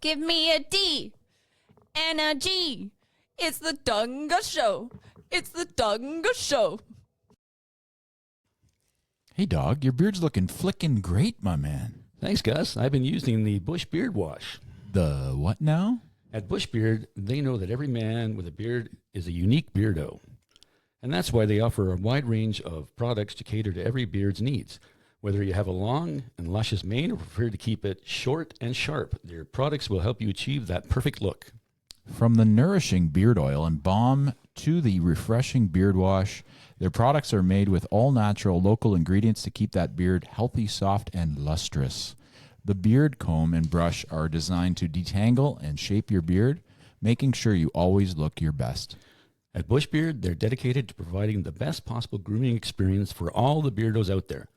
Give me a D and a G. It's the Dawg and Gus Show. It's the Dawg and Gus Show. Hey, Dawg, your beard's looking flickin' great, my man. Thanks, Gus. I've been using the Bush Beard Wash. The what now? At Bush Beard, they know that every man with a beard is a unique beardo. And that's why they offer a wide range of products to cater to every beard's needs. Whether you have a long and luscious mane or prefer to keep it short and sharp, their products will help you achieve that perfect look. From the nourishing beard oil and balm to the refreshing beard wash, their products are made with all-natural local ingredients to keep that beard healthy, soft, and lustrous. The beard comb and brush are designed to detangle and shape your beard, making sure you always look your best. At Bush Beard, they're dedicated to providing the best possible grooming experience for all the beardos out there.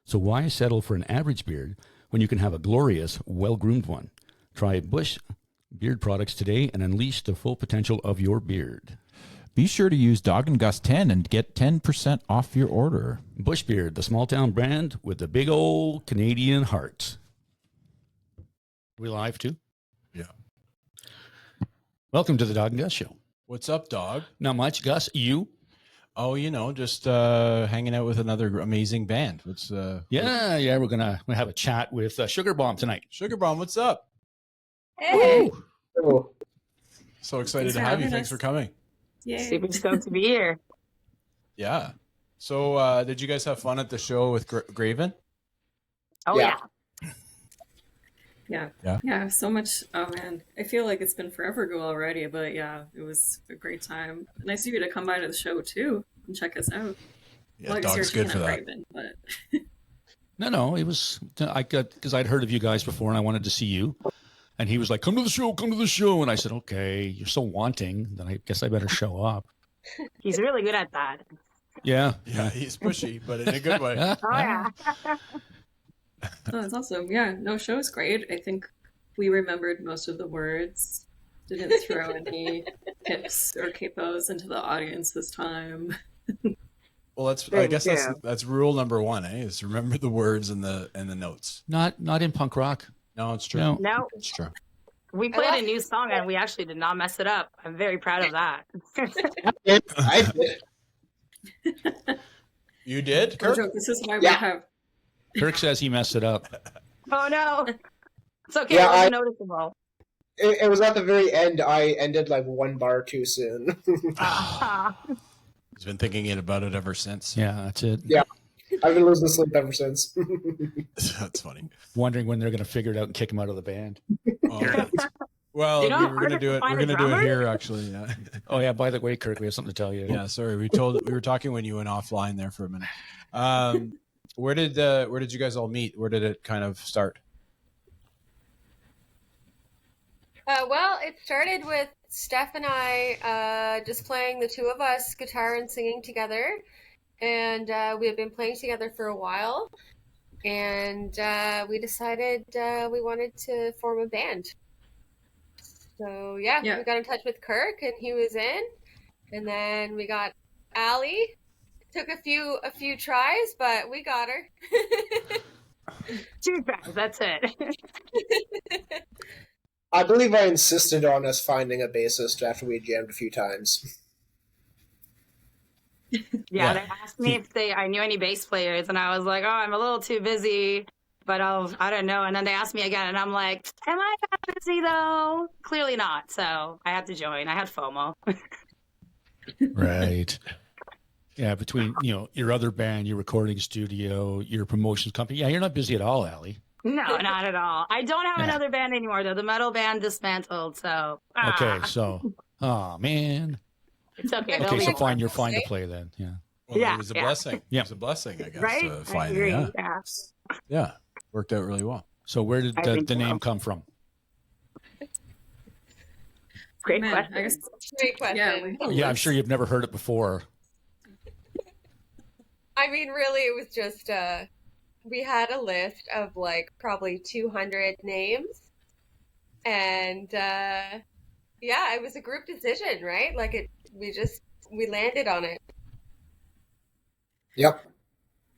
So why settle for an average beard when you can have a glorious, well-groomed one? Try Bush Beard products today and unleash the full potential of your beard. Be sure to use Dawg and Gus 10 and get 10% off your order. Bush Beard, the small-town brand with the big old Canadian heart. We live too? Yeah. Welcome to the Dawg and Gus Show. What's up, Dawg? Not much, Gus. You? Oh, just hanging out with another amazing band. What's Yeah. We're gonna have a chat with Sugar Bomb tonight. Sugar Bomb, what's up? Hey. Woo! So excited Thanks to for have you. having Thanks us. for coming. Yay. Super stoked to be here. Yeah. So did you guys have fun at the show with Graven? Oh yeah. Yeah, so much. Oh man, I feel like it's been forever ago already, but yeah, it was a great time. Nice of you to come by to the show too and check us out. Yeah, well, I guess Dawg's you're good for Tina that. Raven, but No, it was because I'd heard of you guys before and I wanted to see you. And he was like, come to the show. And I said, okay, you're so wanting, then I guess I better show up. He's really good at that. Yeah. Yeah, he's pushy, but in a good way. Oh yeah. oh, that's awesome. Yeah, no, show's great. I think we remembered most of the words. Didn't throw any hips or capos into the audience this time. Well, I guess that's rule number one, is remember the words and the notes. Not in punk rock. No, it's true. No. No, It's true. we played a new song and we actually did not mess it up. I'm very proud of that. I did. You did, No Kirk? joke, this is why we Yeah. have. Kirk says he messed it up. Oh no. It's okay. Yeah, It wasn't noticeable. It was at the very end. I ended like one bar too soon. He's been thinking about it ever since. Yeah, that's it. Yeah. I've been losing sleep ever since. That's funny. Wondering when they're going to figure it out and kick him out of the band. Oh, well, You know we how were hard gonna it do is it. to find We're a gonna do it drummer? here, actually. Yeah. Oh, yeah. By the way, Kirk, we have something to tell you. Yeah. Sorry, we were talking when you went offline there for a minute. Where did you guys all meet? Where did it kind of start? Well, it started with Steph and I just playing, the two of us, guitar and singing together. And we had been playing together for a while. And we decided we wanted to form a band. So, yeah, Yeah. we got in touch with Kirk, and he was in. And then we got Allie. Took a few tries, but we got her. 2 tries. That's it. I believe I insisted on us finding a bassist after we had jammed a few times. Yeah, they asked me if I knew any bass players, and I was like, "Oh, I'm a little too busy, but I don't know." And then they asked me again, and I'm like, "Am I that busy though? Clearly not." So I had to join. I had FOMO. Right. Yeah, between your other band, your recording studio, your promotions company. Yeah, you're not busy at all, Allie. No, not at all. I don't have another band anymore though. The metal band dismantled. So Okay, so, oh man. it's okay. Okay, so They'll fine. You're fine to play then. Yeah. Well, Yeah, it was a yeah. blessing. Yeah. It was a blessing, I guess. right. I Finally, agree. yeah. Yeah. Yeah, worked out really well. So where did I the think so. name come from? Great Man, question. I guess, Great question. yeah, Yeah, I'm sure you've never heard it before. I mean, really, it was just we had a list of like probably 200 names, and yeah, it was a group decision, right? Like we landed on it. Yep.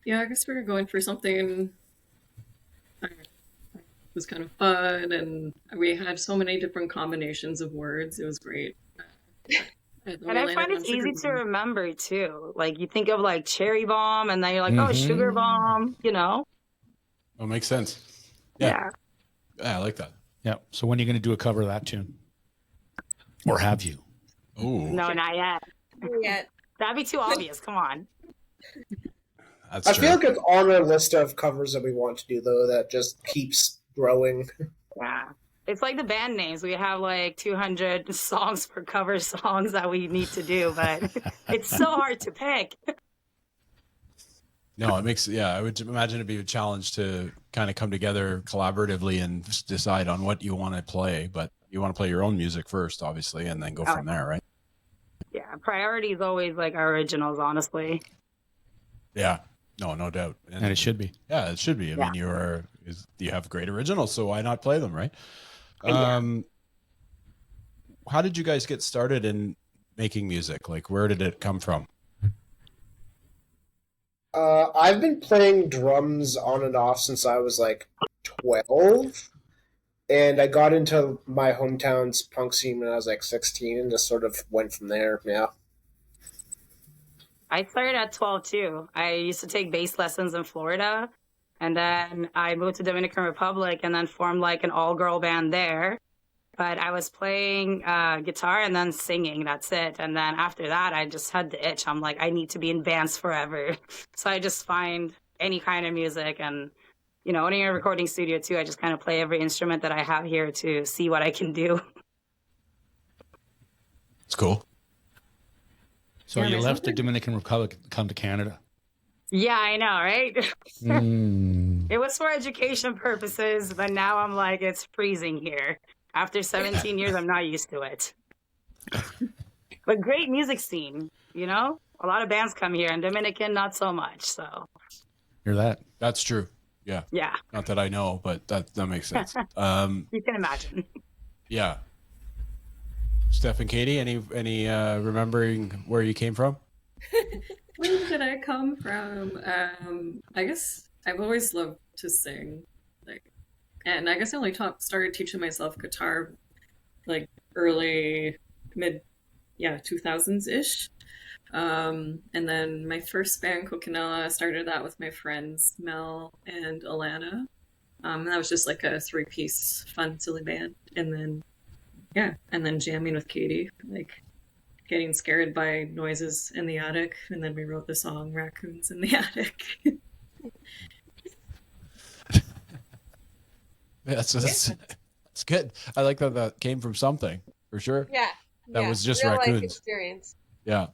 Yeah, I guess we were going for something was kind of fun, and we had so many different combinations of words. It was great. And I find it's easy to remember too. Like you think of like cherry bomb, and then you're like, oh, sugar bomb. You know? Oh, makes sense. Yeah. Yeah, I like that. Yeah. So when are you going to do a cover of that tune? Or have you? Oh, No, not yet. Yeah. That'd be too obvious. Come on. that's I true. feel like it's on our list of covers that we want to do, though, that just keeps growing. Yeah. It's like the band names. We have like 200 songs for cover songs that we need to do, but it's so hard to pick. No, it makes, yeah, I would imagine it'd be a challenge to kind of come together collaboratively and just decide on what you want to play, but you want to play your own music first, obviously, and then go from there, right? Yeah. Priority is always like our originals, honestly. Yeah, no doubt. And it should be. Yeah, it should be. I mean, you have great originals, so why not play them, right? How did you guys get started in making music? Like, where did it come from? I've been playing drums on and off since I was like 12, and I got into my hometown's punk scene when I was like 16, and just sort of went from there. Yeah. I started at 12 too. I used to take bass lessons in Florida, and then I moved to Dominican Republic and then formed like an all-girl band there. But I was playing guitar and then singing. That's it. And then after that, I just had the itch. I'm like, I need to be in bands forever. So I just find any kind of music. And, you know, when you're in a recording studio too, I just kind of play every instrument that I have here to see what I can do. It's cool. So you left the Dominican Republic to come to Canada. Yeah, I know, right? It was for education purposes, but now I'm like, it's freezing here. After 17 years, I'm not used to it. But great music scene, you know? A lot of bands come here, and Dominican, not so much, so. Hear that? That's true. Yeah. Yeah. Not that I know, but that makes sense. You can imagine. Yeah. Steph and Katie, any remembering where you came from? Where did I come from? I guess I've always loved to sing, and I guess I only started teaching myself guitar like early mid 2000s ish. And then my first band, Coquinella, started that with my friends Mel and Alana. And that was just like a 3-piece fun silly band. And then jamming with Katie, like getting scared by noises in the attic, and then we wrote the song Raccoons in the Attic. That's good. I like that came from something, for sure. Yeah. That was just real raccoons. life experience. Yeah.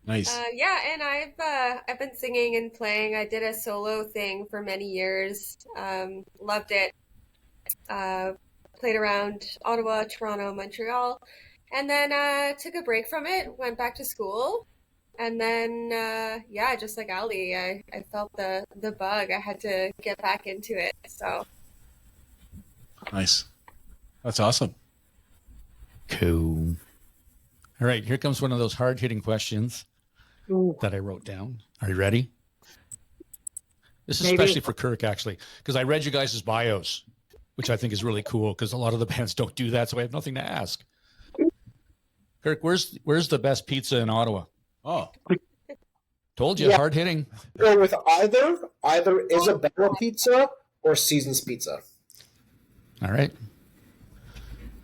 Nice. Yeah, and I've been singing and playing. I did a solo thing for many years. Loved it. Played around Ottawa, Toronto, Montreal, and then took a break from it. Went back to school, and then just like Ali, I felt the bug. I had to get back into it. So Nice. That's awesome. Cool. All right, here comes one of those hard-hitting questions that I wrote down. Are you ready? This is especially for Kirk, actually, because I read you guys' bios, which I think is really cool because a lot of the bands don't do that, so I have nothing to ask. Kirk, where's the best pizza in Ottawa? Oh. Told you, hard-hitting. Go with either Isabella Pizza or Seasons Pizza. All right.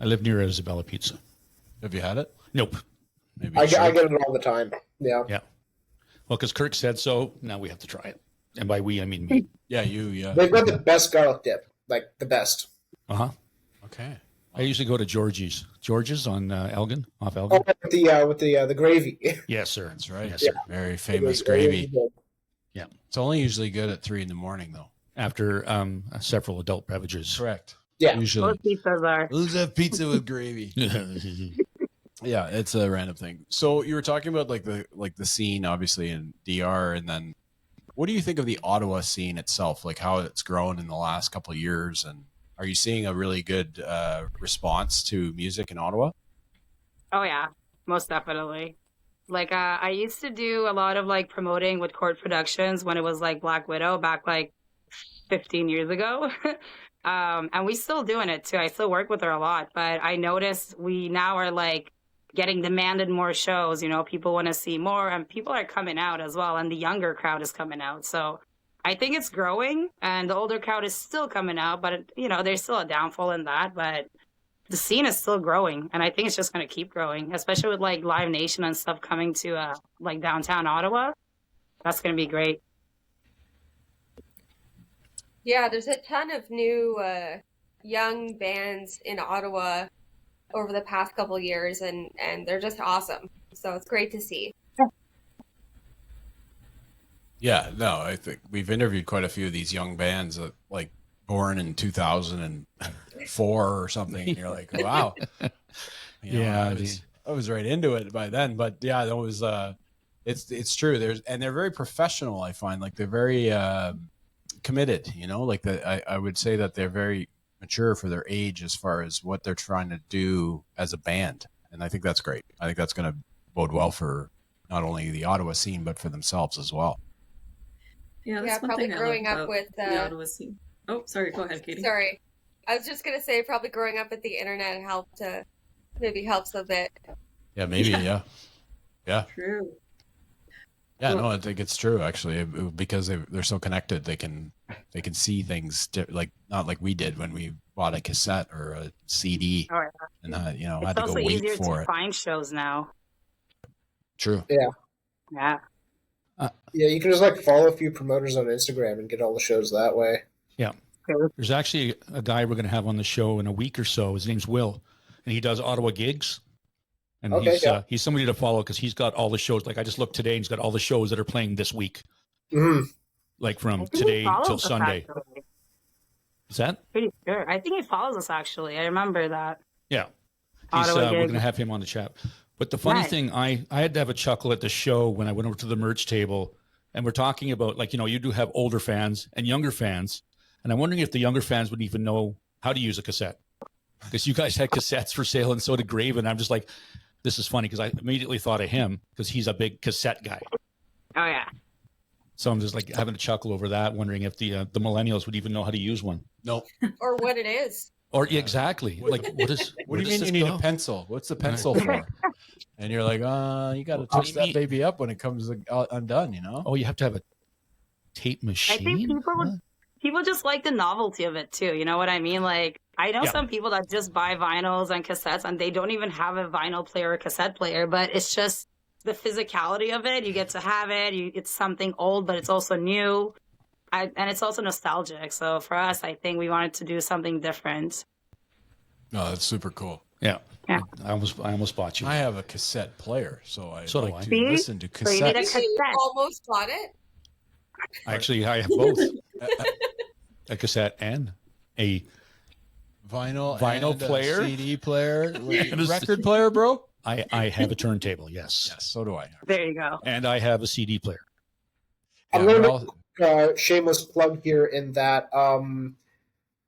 I live near Isabella Pizza. Have you had it? Nope. Maybe I get it all the time. Yeah. Yeah. Well, because Kirk said so, now we have to try it. And by we, I mean me. Yeah, yeah. They've got the best garlic dip, like the best. Uh-huh. Okay. I usually go to George's. George's on Elgin, off Elgin. Oh, with the gravy. Yes, sir. That's right. Yes, sir. Very famous gravy. Yeah. It's only usually good at 3 a.m, though. After several adult beverages. Correct. Yeah. Usually. Most pizzas are. Who's that pizza with gravy? Yeah, it's a random thing. So you were talking about like the scene, obviously, in DR, and then what do you think of the Ottawa scene itself? Like how it's grown in the last couple of years, and are you seeing a really good response to music in Ottawa? Oh yeah, most definitely. Like I used to do a lot of like promoting with Court Productions when it was like Black Widow back like 15 years ago. And we still doing it too. I still work with her a lot, but I noticed we now are like getting demanded more shows. You know, people want to see more, and people are coming out as well, and the younger crowd is coming out. So I think it's growing, and the older crowd is still coming out, but you know, there's still a downfall in that, but the scene is still growing, and I think it's just going to keep growing, especially with like Live Nation and stuff coming to like downtown Ottawa. That's going to be great. Yeah, there's a ton of new young bands in Ottawa over the past couple years, and they're just awesome. So it's great to see. Yeah, no, I think we've interviewed quite a few of these young bands that like born in 2004 or something. And you're like, wow. You know, I was right into it by then, but yeah, that was it's true. They're very professional. I find like they're very committed. You know, like I would say that they're very mature for their age as far as what they're trying to do as a band, and I think that's great. I think that's going to bode well for not only the Ottawa scene but for themselves as well. Yeah, that's Yeah, one probably thing I growing love up about with the Ottawa scene. Oh, sorry. Go ahead, Katie. Sorry, I was just gonna say probably growing up with the internet maybe helps a bit. Yeah, maybe. Yeah. True. Yeah, no, I think it's true actually, because they're so connected. They can see things like not like we did when we bought a cassette or a CD, Oh, yeah. and you know, It's had to also go wait easier for to it. find shows now. True. Yeah. Yeah, you can just like follow a few promoters on Instagram and get all the shows that way. Yeah. There's actually a guy we're going to have on the show in a week or so. His name's Will, and he does Ottawa gigs. And Okay, he's somebody to follow because he's got all the shows. Like I just looked today, and he's got all the shows that are playing this week, Mhm. like I from think he today follows till us, Sunday. actually. Is that? Pretty sure. I think he follows us actually. I remember that. Yeah. Ottawa We're gig. going to have him on the chat. But the funny Nice. thing, I had to have a chuckle at the show when I went over to the merch table, and we're talking about, like, you know, you do have older fans and younger fans. And I'm wondering if the younger fans would even know how to use a cassette, because you guys had cassettes for sale, and so did Graven. I'm just like, this is funny because I immediately thought of him because he's a big cassette guy. Oh yeah. So I'm just like having a chuckle over that, wondering if the millennials would even know how to use one. No. Or what it is. Or exactly, like What do you mean you need a pencil? What's the pencil for? And you're like, you got to touch that baby up when it comes undone, you know? Oh, you have to have a tape machine. I think people just like the novelty of it too. You know what I mean? Like I know some people that just buy vinyls and cassettes and they don't even have a vinyl player or cassette player, but it's just the physicality of it. You get to have it. It's something old, but it's also new. And it's also nostalgic. So for us, I think we wanted to do something different. No, that's super cool. Yeah. Yeah. I almost bought you. I have a cassette player, so I So do like I. to See? listen to So you need a cassettes. cassette. You almost bought it. Actually, I have both. A cassette and a Vinyl Vinyl and player? a CD player, And a record player, bro. I have a turntable, yes. Yes, so do I. There you go. And I have a CD player. I'm Yeah, going we're to all- shameless plug here in that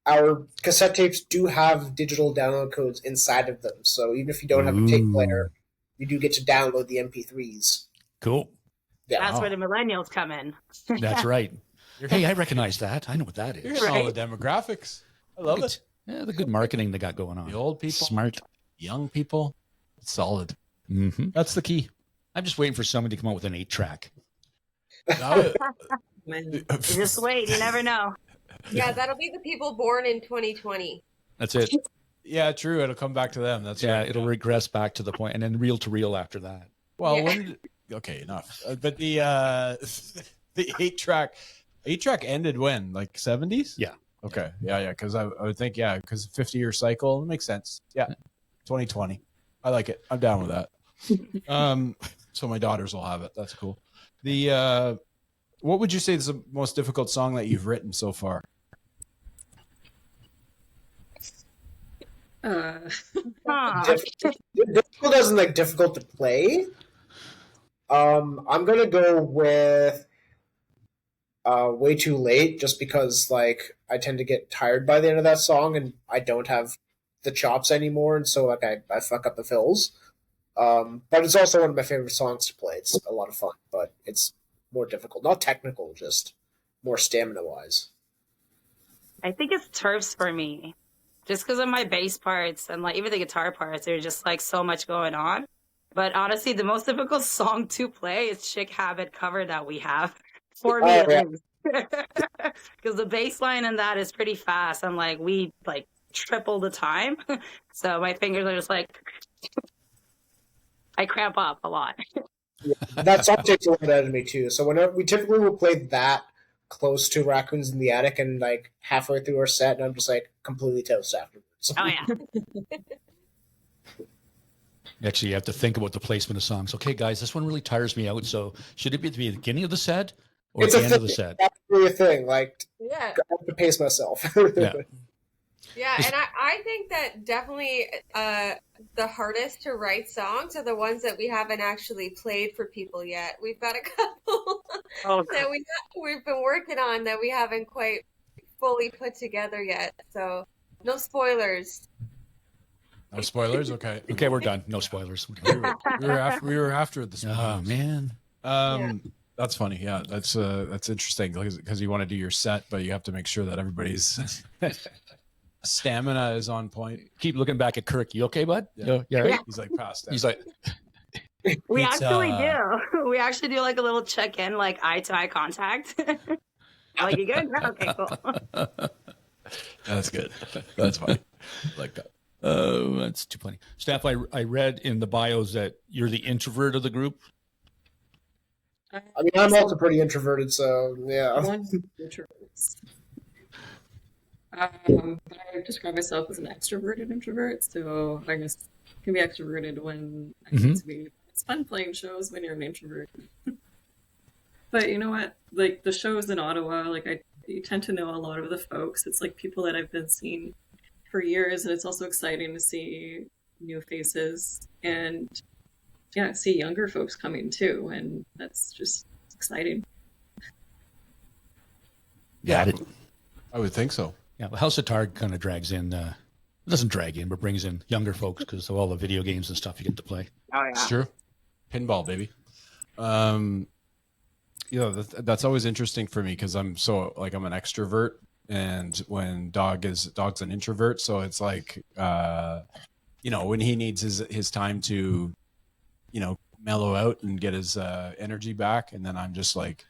our cassette tapes do have digital download codes inside of them. So even if you don't have a tape player, you do get to download the MP3s. Cool. Yeah. That's where the millennials come in. That's right. Hey, I recognize that. I know what that You're is. getting all Right. the demographics. I love it. Yeah, the good marketing they got going on. The old people, Smart. young people, solid. Mm-hmm. That's the key. I'm just waiting for somebody to come out with an 8-track. You just wait. You never know. Yeah, that'll be the people born in 2020. That's it. Yeah, true. It'll come back to them. That's Yeah, right. it'll regress back to the point, and then reel to reel after that. Well, Yeah. okay, enough. But the the 8-track ended when, like 70s? Yeah. Okay. Yeah. Because I would think, because 50-year cycle, it makes sense. Yeah. 2020. I like it. I'm down with that. So my daughters will have it. That's cool. The what would you say is the most difficult song that you've written so far? Difficult isn't like difficult to play. I'm gonna go with Way Too Late, just because like I tend to get tired by the end of that song, and I don't have the chops anymore, and so like I fuck up the fills. But it's also one of my favorite songs to play. It's a lot of fun, but it's more difficult. Not technical, just more stamina wise. I think it's turfs for me. Just because of my bass parts and like even the guitar parts, there's just like so much going on. But honestly, the most difficult song to play is Chick Habit cover that we have. For me, Oh, yeah. because the bass line in that is pretty fast and like we like triple the time. So my fingers are just like, I cramp up a lot. That song takes a lot out of me too. So whenever we typically will play that close to Raccoons in the Attic, and like halfway through our set, and I'm just like completely toast afterwards. Oh yeah. Actually, you have to think about the placement of songs. Okay, guys, this one really tires me out. So should it be at the beginning of the set or at the end of the set? That's really a thing. Like, Yeah. I have to pace myself. Yeah. Yeah, and I think that definitely the hardest to write songs are the ones that we haven't actually played for people yet. We've got a couple that we've been working on that we haven't quite fully put together yet. So no spoilers. No spoilers. Okay. Okay, we're done. No spoilers. We were after the spoilers. Oh man. That's funny. Yeah, that's interesting because you want to do your set, but you have to make sure that everybody's stamina is on point. Keep looking back at Kirk. You okay, bud? Yeah. Yeah. Right? He's like past that. He's like, We It's, actually do. We actually do like a little check-in, like eye-to-eye contact. Like, you good? Okay, cool. That's good. That's funny. Like that. oh, that's too funny. Steph, I read in the bios that you're the introvert of the group. I mean, I'm also pretty introverted, so yeah. One introverts. But I describe myself as an extroverted introvert, so I guess I can be extroverted when I need to be. It's fun playing shows when you're an introvert. But you know what? Like the shows in Ottawa, like you tend to know a lot of the folks. It's like people that I've been seeing for years, and it's also exciting to see new faces and see younger folks coming too, and that's just exciting. Yeah, I would think so. Yeah, well, House of Targ kind of drags in, doesn't drag in, but brings in younger folks because of all the video games and stuff you get to play. Oh yeah. It's true. Pinball, baby. That's always interesting for me because I'm an extrovert, and when Dog's an introvert, so it's like when he needs his time to mellow out and get his energy back, and then I'm just like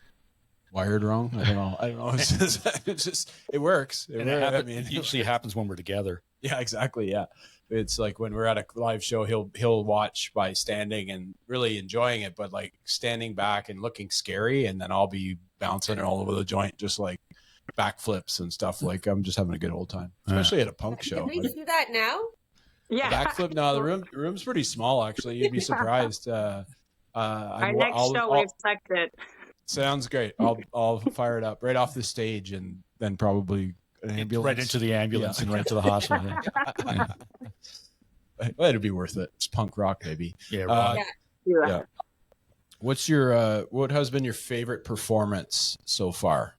wired wrong. I don't know. It's just it works. It usually happens when we're together. Yeah, exactly. Yeah. It's like when we're at a live show, he'll watch by standing and really enjoying it, but like standing back and looking scary, and then I'll be bouncing all over the joint, just like backflips and stuff. Like I'm just having a good old time, especially at a punk show. Can we do that now? Yeah. Backflip? No, the room's pretty small. Actually, you'd be surprised. Our next show, we expect it. Sounds great. I'll fire it up right off the stage, and then probably an ambulance. Right into the ambulance and right to the hospital. Yeah. Well, it'd be worth it. It's punk rock, baby. Yeah, right. Yeah. What's your what has been your favorite performance so far?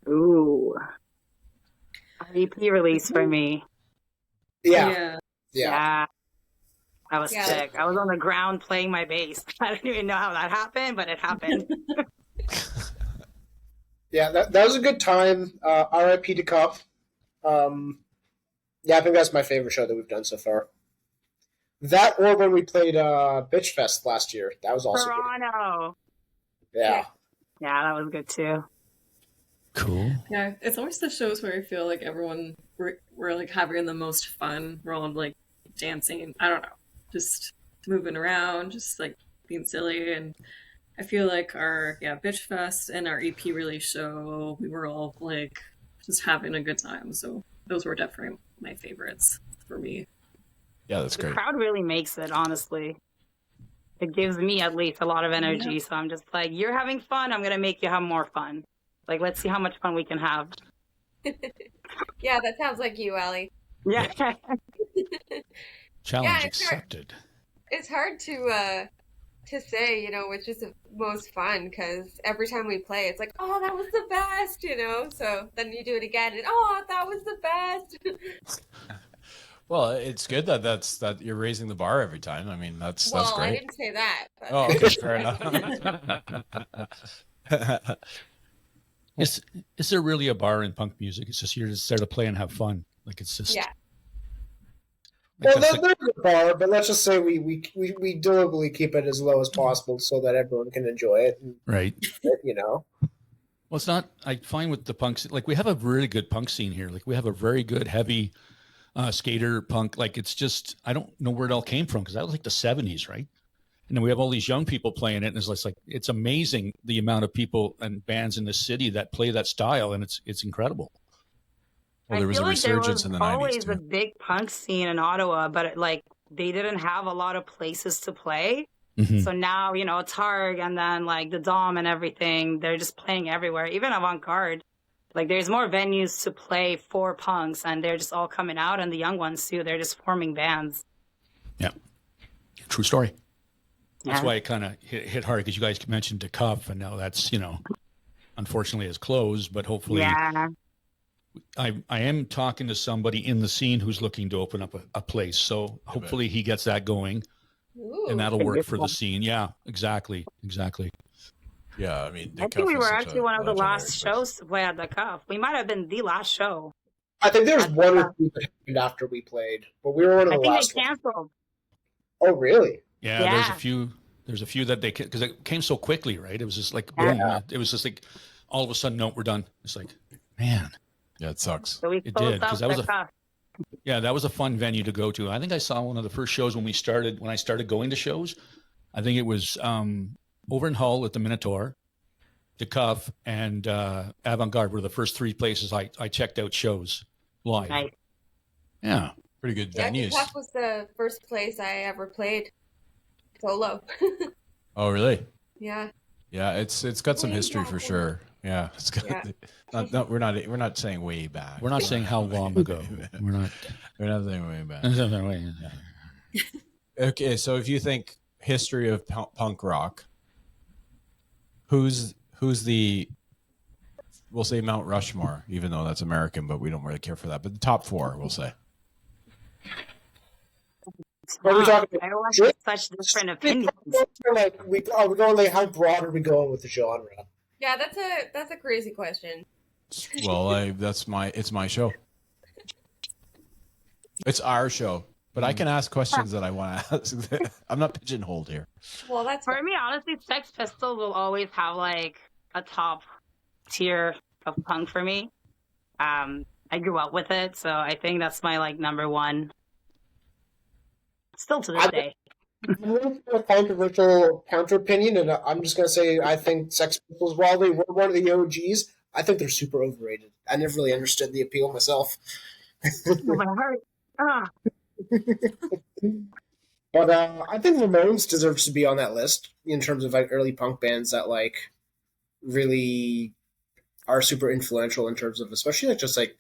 Ooh. EP release for me. Yeah. I was sick. I was on the ground playing my bass. I don't even know how that happened, but it happened. Yeah, that was a good time. R.I.P. to Cup. I think that's my favorite show that we've done so far. That or when we played Bitch Fest last year. That was also Toronto. good. Yeah. Yeah, that was good too. Cool. Yeah, it's always the shows where I feel like we're like having the most fun. We're all like dancing. I don't know, just moving around, just like being silly. And I feel like our Bitch Fest and our EP release show, we were all like just having a good time. So those were definitely my favorites for me. Yeah, that's great. The crowd really makes it, honestly. It gives me at least a lot of energy. Yeah. So I'm just like, you're having fun, I'm going to make you have more fun. Like, let's see how much fun we can have. Yeah, that sounds like you, Allie. Yeah. Challenge accepted. It's hard to say, which is the most fun, because every time we play, it's like, oh, that was the best, So then you do it again, and oh, that was the best. Well, it's good that you're raising the bar every time. I mean, that's great. I didn't say that. But... Oh, okay, fair enough. Is there really a bar in punk music? It's just you're just there to play and have fun. Like it's just Yeah. Well, there's a bar, but let's just say we deliberately keep it as low as possible so that everyone can enjoy it. And, right. you know. Well, it's not. I find with the punks, like we have a really good punk scene here. Like we have a very good heavy skater punk. Like it's just I don't know where it all came from because that was like the '70s, right? And then we have all these young people playing it, and it's like it's amazing the amount of people and bands in the city that play that style, and it's incredible. Well, there was a resurgence in the 90s. There was always too. a big punk scene in Ottawa, but they didn't have a lot of places to play. Mm-hmm. So now, Targ and then like the Dom and everything, they're just playing everywhere. Even Avant-Garde, like there's more venues to play for punks, and they're just all coming out, and the young ones too. They're just forming bands. Yeah, true story. That's Yeah. why it kind of hit hard because you guys mentioned the Cuff, and now that's unfortunately is closed, but hopefully. Yeah. I am talking to somebody in the scene who's looking to open up a place. So hopefully he gets that going Ooh. and that'll work for the scene. Yeah, exactly. Yeah, I mean, I think we were actually one of the last shows to play at the Cuff. We might have been the last show. I think there was one or two that happened after we played, but we were one of the I think last they canceled. Oh, really? Yeah, Yeah. there's a few that they, because it came so quickly, right? It was just like, Yeah. boom, it was just like all of a sudden, no, we're done. It's like, man. Yeah, it sucks. So we It closed did, out 'cause that was the a- Cuff. Yeah, that was a fun venue to go to. I think I saw one of the first shows when I started going to shows. I think it was over in Hull at the Minotaur, the Cuff, and Avant-Garde were the first three places I checked out shows live. Nice. Yeah. Pretty good Yeah, venues. Kentucky was the first place I ever played solo. Oh, really? Yeah. Yeah, it's got some history for sure. Yeah, it's got. Yeah. We're not saying way back. We're not saying how long ago. We're not. We're not saying way back. Wait. Okay, so if you think history of punk rock, who's the, we'll say Mount Rushmore, even though that's American, but we don't really care for that. But the top four, we'll say. What are we talking I about? always have such different opinions. Like, we're going like, how broad are we going with the genre? Yeah, that's a crazy question. Well, it's my show. It's our show, but I can ask questions that I want to ask. I'm not pigeonholed here. Well, that's For me, honestly, Sex Pistols will always have like a top tier of punk for me. I grew up with it, so I think that's my like number one. Still to this day. I'm going to a controversial counter opinion, and I'm just going to say I think Sex Pistols, while they were one of the OGs, I think they're super overrated. I never really understood the appeal myself. Oh, my heart. Ah. But I think Ramones deserves to be on that list in terms of like early punk bands that like really are super influential in terms of, especially like just like,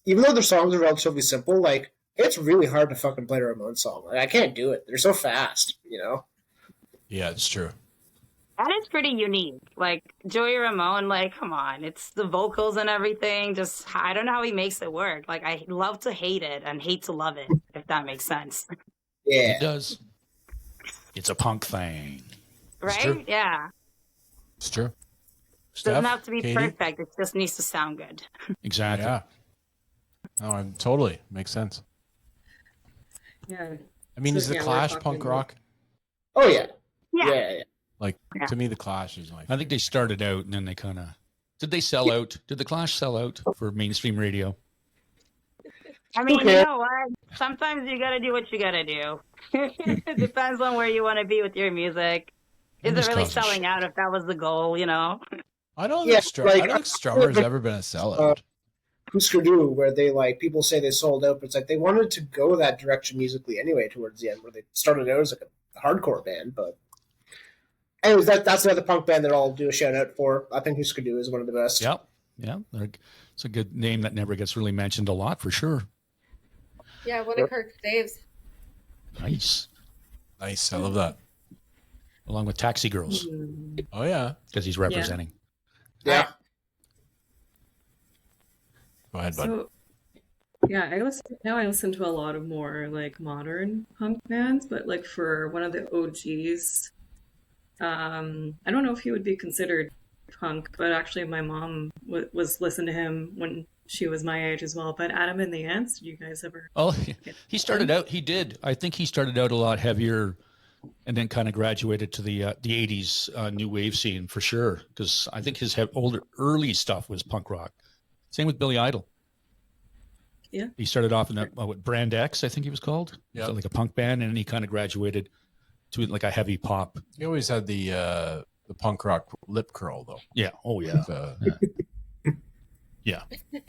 even though their songs are relatively simple, like it's really hard to fucking play a Ramones song. Like, I can't do it. They're so fast, you know? Yeah, it's true. That is pretty unique. Like Joey Ramone, like, come on, it's the vocals and everything. Just I don't know how he makes it work. Like I love to hate it and hate to love it, if that makes sense. Yeah. It does. It's a punk thing. Right? true. Yeah. It's true. Doesn't Steph, have to be Katie? perfect. It just needs to sound good. Exactly. Yeah. No, I'm totally makes sense. Yeah. I mean, So, is the yeah, we're Clash talking punk about- rock? Oh, yeah. Yeah. Yeah. Like Yeah. to me, the Clash is like. I think they started out and then they kind of did they sell out? Did the Clash sell out for mainstream radio? I mean, Okay. you know what? Sometimes you gotta do what you gotta do. It depends on where you want to be with your music. Is I'm it just really causing selling shit. out if that was the goal, you know? I don't Yeah, think like, I don't think Strummer's ever been a sellout. Husker Du, where they like people say they sold out, but it's like they wanted to go that direction musically anyway towards the end, where they started out as like a hardcore band. But anyways, that's another punk band that I'll do a shout out for. I think Husker Du is one of the best. Yep. Yeah. It's a good name that never gets really mentioned a lot for sure. Yeah, one of Kirk's faves. Nice. Nice, I love that. Along with Taxi Girls, Oh yeah. because he's representing. Yeah. Go ahead, bud. So, yeah, I listen to a lot of more like modern punk bands, but like for one of the OGs, I don't know if he would be considered punk, but actually my mom was listening to him when she was my age as well. But Adam and the Ants, did you guys ever? Oh, he started out. He did. I think he started out a lot heavier, and then kind of graduated to the '80s new wave scene for sure. Because I think his early stuff was punk rock. Same with Billy Idol. Yeah. He started off in that what, Brand X, I think he was called. Yeah. So like a punk band, and then he kind of graduated to like a heavy pop. He always had the punk rock lip curl though. Yeah. Oh yeah. Yeah. You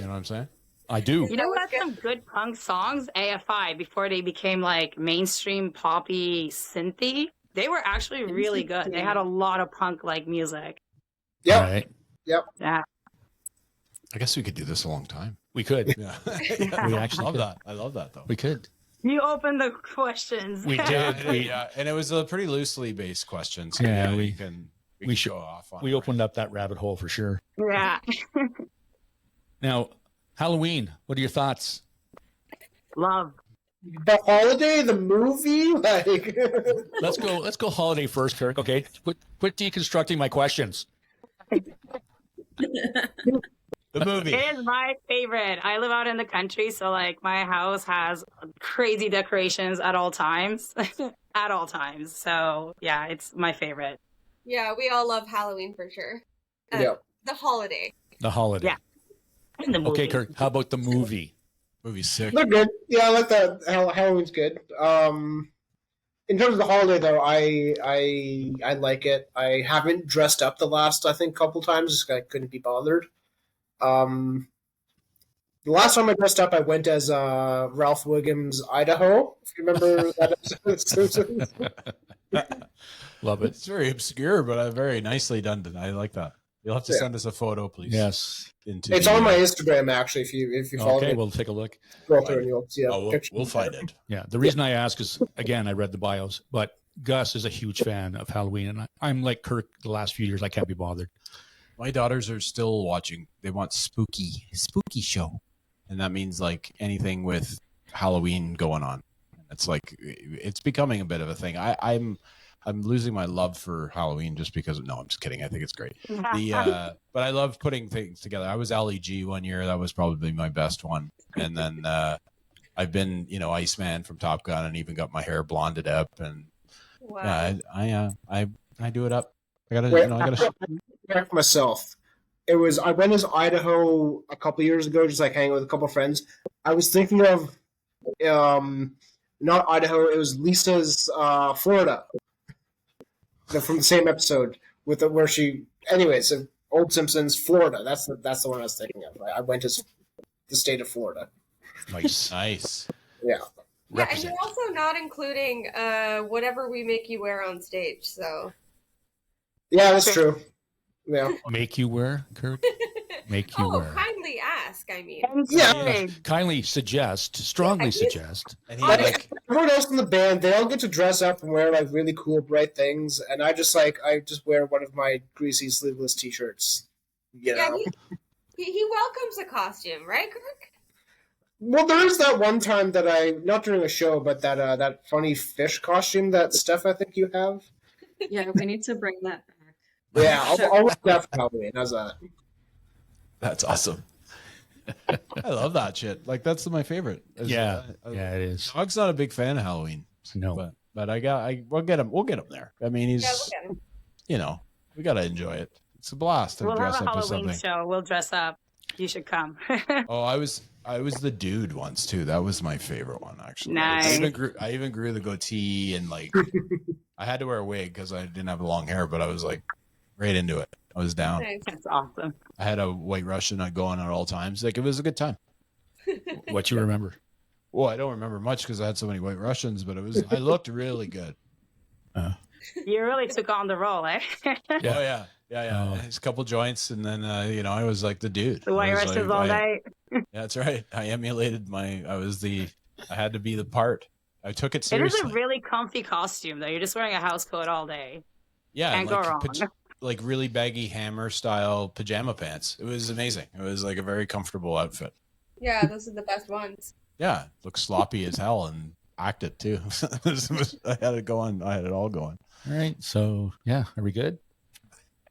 know what I'm saying? I do. You know what? Some good punk songs, AFI, before they became like mainstream poppy synthy, they were actually really good. They had a lot of punk like music. Yep. Right. Yep. Yeah. I guess we could do this a long time. We could. Yeah. We actually love could. that. I love that though. We could. You opened the questions. We did. Yeah, and it was a pretty loosely based question. So Yeah, we we can should go off on. We opened up that rabbit hole for sure. Yeah. Now, Halloween. What are your thoughts? Love. The holiday, the movie, like Let's go holiday first, Kirk. Okay. Quit deconstructing my questions. The movie. It is my favorite. I live out in the country, so like my house has crazy decorations at all times. At all times. So yeah, it's my favorite. Yeah, we all love Halloween for sure. yeah. The holiday. The holiday. Yeah. And the movie. Okay, Kirk. How about the movie? Movie's sick. They're good. Yeah, I like that. Halloween's good. In terms of the holiday, though, I like it. I haven't dressed up the last, I think, couple times just 'cause I couldn't be bothered. The last time I dressed up, I went as Ralph Wiggum's Idaho. If you remember that episode of Simpsons. Love it. It's very obscure, but very nicely done. I like that. You'll have to Yeah. send us a photo, please. Yes. It's on my Instagram, actually. If you follow Okay, me, we'll take a look. scroll through and you'll see a Oh, picture. we'll find it. Yeah. The reason I ask is, again, I read the bios, but Gus is a huge fan of Halloween, and I'm like Kirk the last few years. I can't be bothered. My daughters are still watching. They want spooky show, and that means like anything with Halloween going on. It's like it's becoming a bit of a thing. I'm losing my love for Halloween just because. No, I'm just kidding. I think it's great. But I love putting things together. I was LEG one year. That was probably my best one. And then I've been, Iceman from Top Gun, and even got my hair blonded up. And Wow. yeah, I do it up. I gotta, Wait, I gotta. Correct myself. I went as Idaho a couple years ago, just like hanging with a couple friends. I was thinking of, not Idaho. It was Lisa's Florida, from the same episode where she. Anyway, so old Simpsons, Florida. That's the one I was thinking of. I went as the state of Florida. Nice. Nice. Yeah. Yeah, and you're also not including whatever we make you wear on stage. So Yeah, that's true. Yeah. Make you wear, Kirk? Make you wear. kindly ask. I mean, Yeah. Kindly suggest, strongly suggest. And he Everyone else in the band, they all get to dress up and wear like really cool, bright things, and I just wear one of my greasy sleeveless T-shirts. You know. yeah, he welcomes a costume, right, Kirk? Well, there is that one time that not during a show, but that funny fish costume that Steph, I think you have. Yeah, we need to bring that back. Yeah, I'll wear that for Halloween. How's that? That's awesome. I love that shit. Like that's my favorite. Yeah, it is. Dog's not a big fan of Halloween. No. But we'll get him there. I mean, he's, Yeah, look at him. we got to enjoy it. It's a blast to We'll dress have a up as Halloween something. show. We'll dress up. You should come. Oh, I was the dude once too. That was my favorite one actually. Nice. I even grew the goatee and like I had to wear a wig because I didn't have long hair, but I was like right into it. I was down. Nice. That's awesome. I had a White Russian going at all times. Like it was a good time. What you remember? Well, I don't remember much because I had so many White Russians, but I looked really good. You really took on the role, eh? Oh yeah. Oh. There's a couple joints, and then I was like the dude. The White I was Russians like, all night. Yeah, that's right. I emulated I had to be the part. I took it It is seriously. a really comfy costume, though. You're just wearing a house coat all day. Yeah, Can't and go wrong. like really baggy Hammer style pajama pants. It was amazing. It was like a very comfortable outfit. Yeah, those are the best ones. Yeah, looked sloppy as hell and acted too. I had it going. I had it all going. All right. So, yeah. Are we good?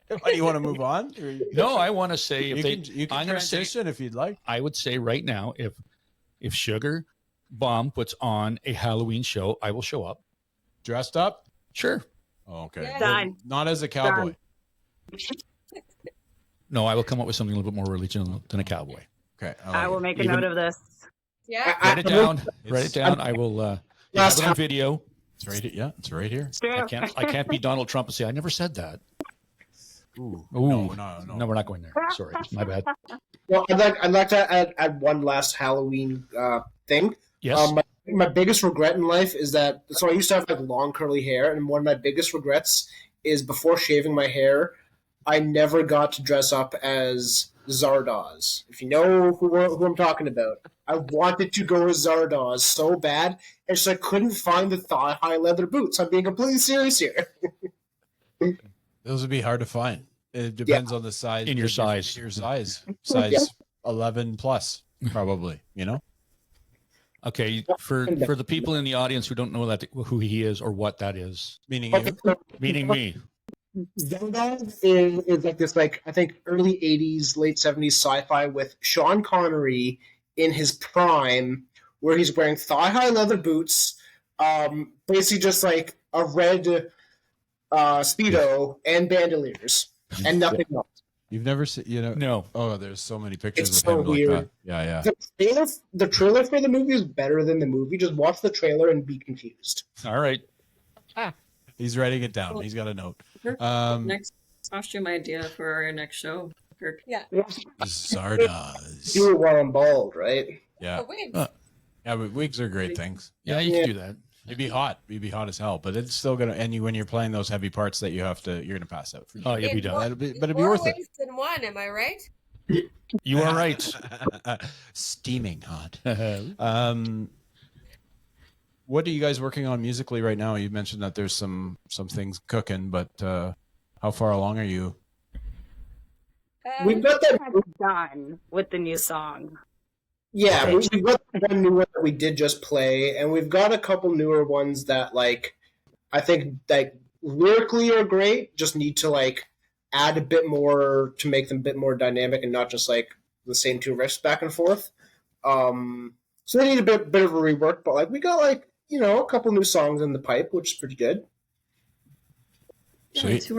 Why do you want to move on? No, I want to say if you can I'm gonna say, transition if you'd like. I would say right now, if Sugar Bomb puts on a Halloween show, I will show up. Dressed up? Sure. Oh, okay. Yeah. Done. Not as a cowboy. No, I will come up with something a little bit more original than a cowboy. Okay. I will make a Even- note of this. Yeah. Write it down. Write It's- it down. I will. You have Last it on video. It's right. Yeah, it's right here. I can't be Donald Trump and say I never said that. Ooh. Ooh. No. We're not going there. Sorry, my bad. Well, I'd like to add one last Halloween thing. Yes. My biggest regret in life is that I used to have like long curly hair, and one of my biggest regrets is before shaving my hair, I never got to dress up as Zardoz. If you know who I'm talking about, I wanted to go as Zardoz so bad, and just I couldn't find the thigh-high leather boots. I'm being completely serious here. Those would be hard to find. It depends on the size. In your size. Your size. Size 11 plus, probably. You know. Okay. For the people in the audience who don't know who he is or what that is, Meaning you. meaning me. Zardoz is like this, like I think early '80s, late '70s sci-fi with Sean Connery in his prime, where he's wearing thigh-high leather boots, basically just like a red speedo and bandoliers, and nothing else. You've never seen. You know. No. Oh, there's so many pictures It's of so him weird. like that. Yeah. The trailer for the movie is better than the movie. Just watch the trailer and be confused. All right. He's writing it down. He's got a note. Next costume idea for our next show, Kirk. Yeah. Zardoz. Do it while I'm bald, right? Yeah. Oh, wait. Yeah, but wigs are great things. Yeah, you can do that. You'd be hot. You'd be hot as hell. But it's still gonna. And when you're playing those heavy parts that you're gonna pass out. For Oh, you'll be In done. more- but it'd be more worth it. ways than one, am I right? You are right. Steaming hot. What are you guys working on musically right now? You mentioned that there's some things cooking, but how far along are you? We've got that. Done with the new song. Yeah, we've got one new one that we did just play, and we've got a couple newer ones that, like, I think like lyrically are great. Just need to like add a bit more to make them a bit more dynamic and not just like the same two riffs back and forth. So they need a bit of a rework, but like we got like a couple new songs in the pipe, which is pretty good. Yeah, Sweet. two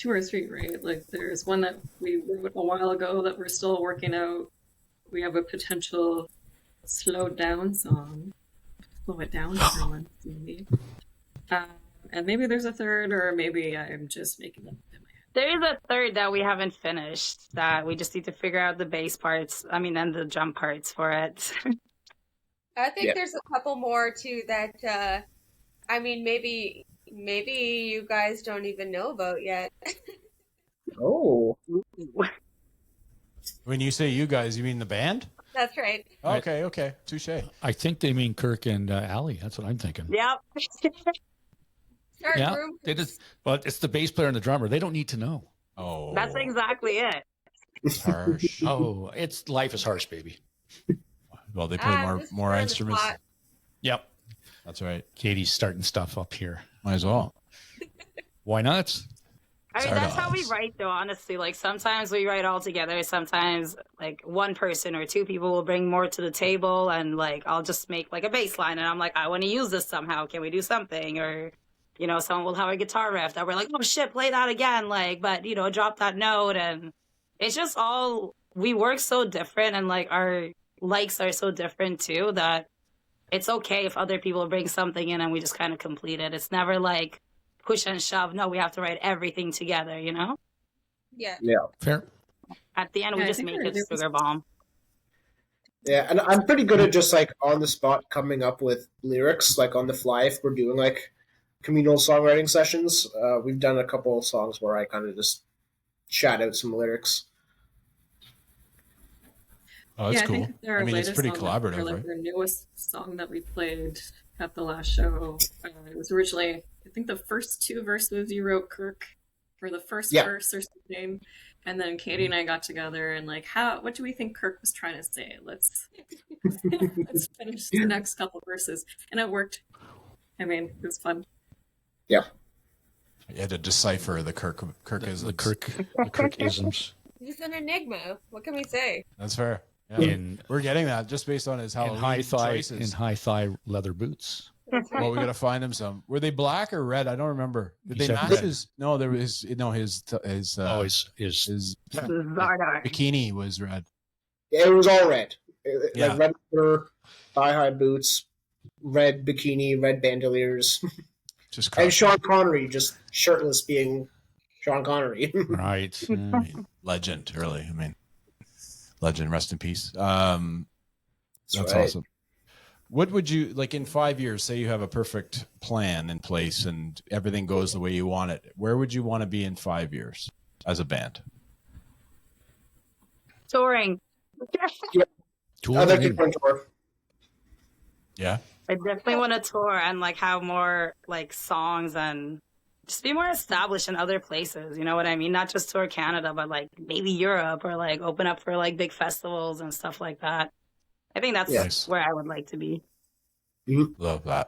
or three, right? Like there's one that we wrote a while ago that we're still working out. We have a potential slowed down song. Slow it down for once, maybe. And maybe there's a third, or maybe I'm just making them up in my head. There is a third that we haven't finished that we just need to figure out the bass parts. I mean, and the drum parts for it. I think Yeah. there's a couple more too that I mean maybe you guys don't even know about yet. Oh, When you say you guys, you mean the band? That's right. Right. Okay. Touche. I think they mean Kirk and Allie. That's what I'm thinking. Yep. Start Yeah, room. they just. But it's the bass player and the drummer. They don't need to know. Oh, That's exactly it. harsh. Oh, it's life is harsh, baby. Well, they play This is more where the instruments. plot- Yep. That's right. Katie's starting stuff up here. Might as well. Why not? I mean, that's how we Zardoz. write, though, honestly. Like, sometimes we write all together. Sometimes, like, one person or two people will bring more to the table, and, like, I'll just make, like, a bass line, and I'm like, I want to use this somehow. Can we do something? Or, someone will have a guitar riff that we're like, oh, shit, play that again. Like, but, drop that note. And it's just all, we work so different, and, like, our likes are so different, too, that it's okay if other people bring something in and we just kind of complete it. It's never, like, push and shove. No, we have to write everything together, Yeah. Fair. At the end, we Yeah, I just think make there it was- sugar bomb. yeah, and I'm pretty good at just like on the spot coming up with lyrics, like on the fly. If we're doing like communal songwriting sessions, we've done a couple of songs where I kind of just shout out some lyrics. Oh, that's yeah, I cool. think our I mean, it's latest pretty song, collaborative, like right? our newest song that we played at the last show. It was originally, I think, the first two verses you wrote, Kirk, for the first Yeah. verse or something, and then Katie and I got together and like, what do we think Kirk was trying to say? Let's finish the next couple verses, and it worked. I mean, it was fun. Yeah. You had to decipher the Kirkisms. The Kirk isms. He's an enigma. What can we say? That's fair. Yeah. We're getting that just based on his Halloween choices. In high thigh leather boots. Well, we gotta find him some. Were they black or red? I don't remember. Did they match his? No, there was his Zardoz. bikini was red. It was all red. Yeah. Like red fur, thigh-high boots, red bikini, red bandoliers. Just And Sean Connery just shirtless being Sean Connery. Right. I mean, legend, really. I mean, legend. Rest in peace. That's right. awesome. What would you like in 5 years? Say you have a perfect plan in place and everything goes the way you want it. Where would you want to be in 5 years as a band? Touring. I'd like to go on tour. Yeah. I definitely want to tour and like have more like songs and just be more established in other places. You know what I mean? Not just tour Canada, but like maybe Europe or like open up for like big festivals and stuff like that. I think that's where I would like to be. Love that.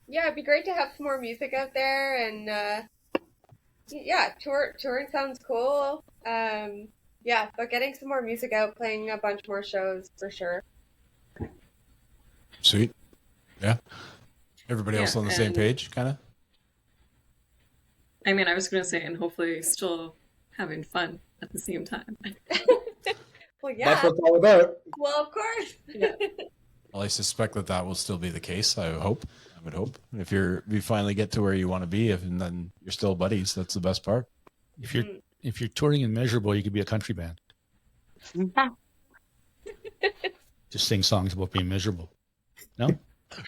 Yeah, it'd be great to have some more music out there, and touring sounds cool. But getting some more music out, playing a bunch more shows for sure. Sweet. Yeah. Everybody else on the same page, kind of? I mean, I was going to say, and hopefully still having fun at the same time. Well, yeah. That's what it's all about. Well, of course. Yeah. Well, I suspect that will still be the case. I would hope. If you finally get to where you want to be, and then you're still buddies, that's the best part. If you're touring immeasurable, you could be a country band. Just sing songs about being miserable. No?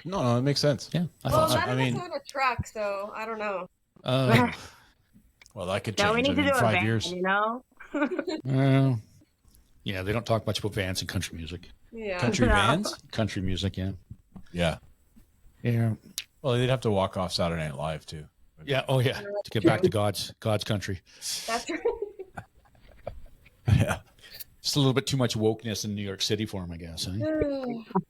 No, it makes sense. Yeah. Well, none of us own a truck, so I don't know. Well, that could Yeah, we change need to in do a 5 band, years. you know? Yeah, they don't talk much about bands and country music. Yeah. Country bands? Country music, yeah. Yeah. Yeah. Well, they'd have to walk off Saturday Night Live too. Yeah. Oh, yeah. To get back to God's country. That's right. Yeah. Just a little bit too much wokeness in New York City for him, I guess.